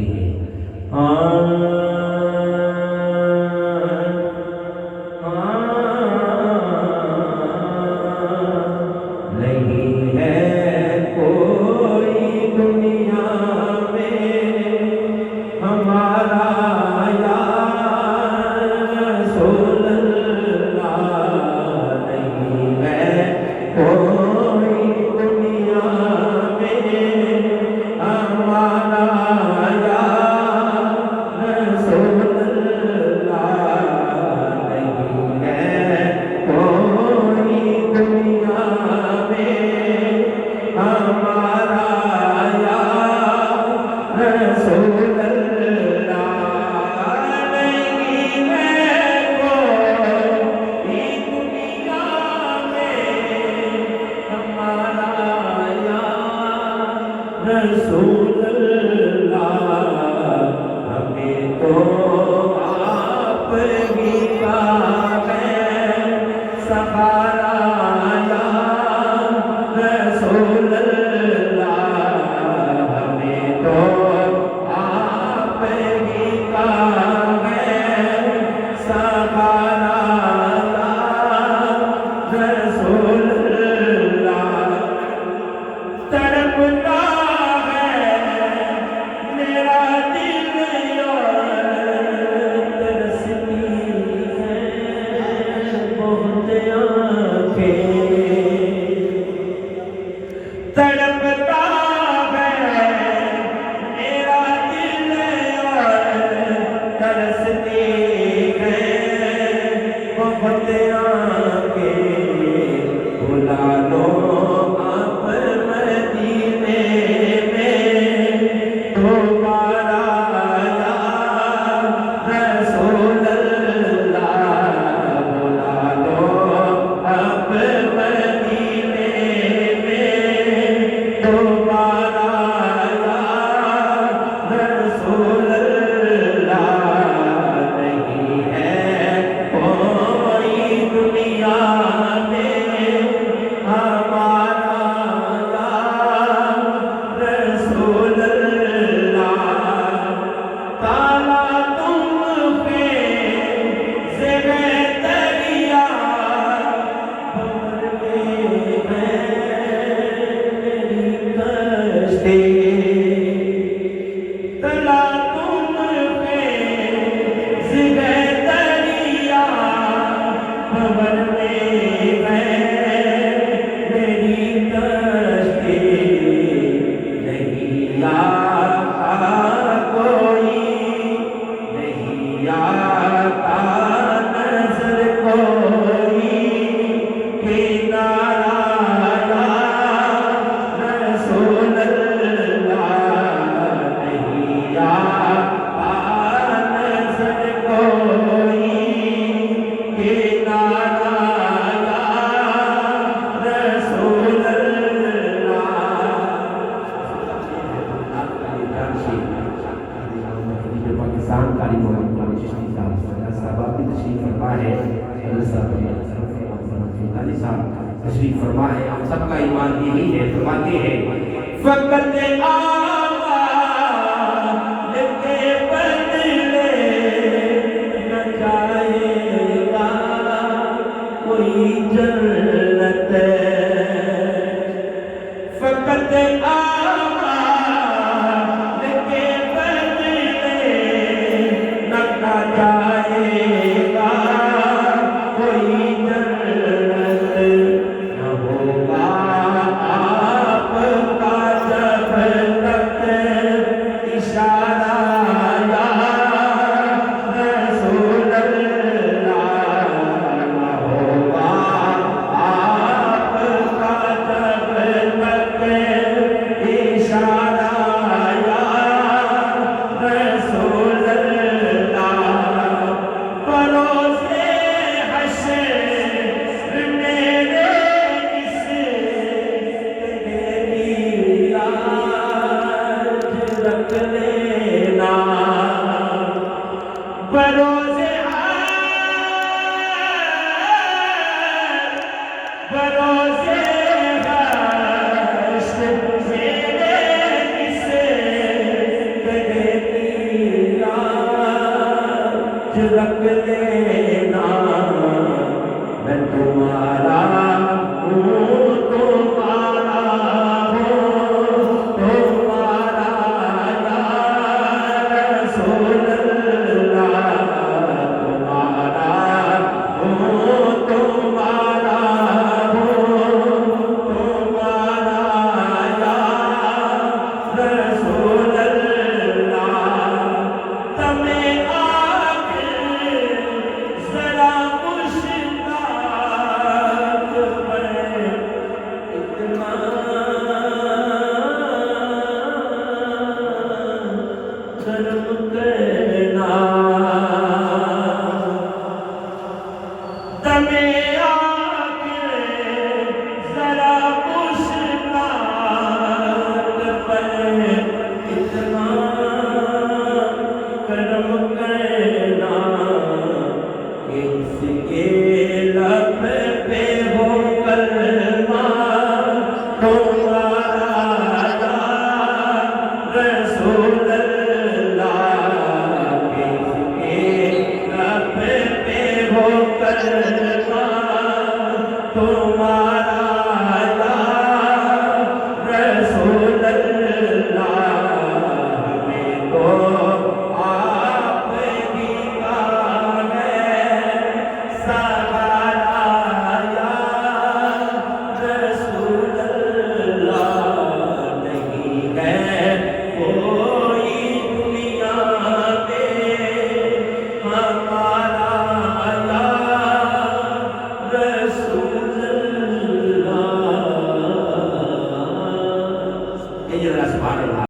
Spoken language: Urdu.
کرتے ہیں نہیں ہے کوئی دنیا میں ہمارا یا رسول اللہ، نہیں ہے کوئی دنیا میں ہمارا یا رسول اللہ، نہیں ہے کوئی دنیا میں ہمارا یا رسول اللہ، نہیں ہے کوئی دنیا میں ہمارا یا رسول اللہ، ہمیں تو آپ ہی کا ہے سہارا یا رسول اللہ، ہمیں تو آپ ہی کا ہے سہارا یا رسول اللہ، تڑپتا ہے میرا دل اور ترستی ہے بہت آنکھیں، تڑپتا ہے میرا دل اور ترستی ہے بہت آنکھیں، بلا لو آپ مدینے میں دوبارہ یا رسول اللہ، بلا لو آپ مدینے میں دوبارہ یا رسول اللہ، نہیں ہے کوئی دنیا میں ہمارا یا رسول اللہ، تالا تم پہ زیر دریا بھور میں ہے میری کشتی، تالا تم پہ زیر دریا بھور میں ہے میری کشتی، نہیں آتا کوئی، نہیں آتا نظر کوئی کنارہ یا رسول اللہ، نہیں آتا نظر کوئی کنارہ یا رسول اللہ، پاکستان کاری محمد قرآن چشتی صاحب صاحب کی تشریف فرما ہے، تشریف فرما ہے، ہم سب کا ایمان یہی ہے، فرماتے ہیں فقط آمال کے بدلے نہ جائے گا کوئی جنت، فقط آمال کے بدلے نہ جائے گا کوئی جنت، نہ ہوگا آپ کا جب تک اشارہ یا رسول اللہ، نہ ہوگا آپ کا جب تک اشارہ یا رسول اللہ، پروسے حشر میرے اس تیری لاج رکھ لینا، بروسے بروسے حشر میرے اس تیری رکھ لینا میں تمہارا ہوں تمہارا ہوں تمہارا یا رسول اللہ تمہارا ہوں تمہارا ہوں تمہارا یا رسول اللہ تمہیں آ کے ذرا مشتاق پر اتنا کرم کرنا تمہیں آ کے ذرا مشتاق پر اتنا کرم کرنا کہ اس کے لب پہ ہو کلمہ تمہارا یا رسول اللہ کہ اس کے لب پہ ہو کلمہ تمہارا یا رسول اللہ ہمیں تو آپ ہی کا ہے سہارا یا رسول اللہ نہیں ہے کوئی دنیا میں ہمارا یا رسول اللہ. یہ ذرا سبحان اللہ.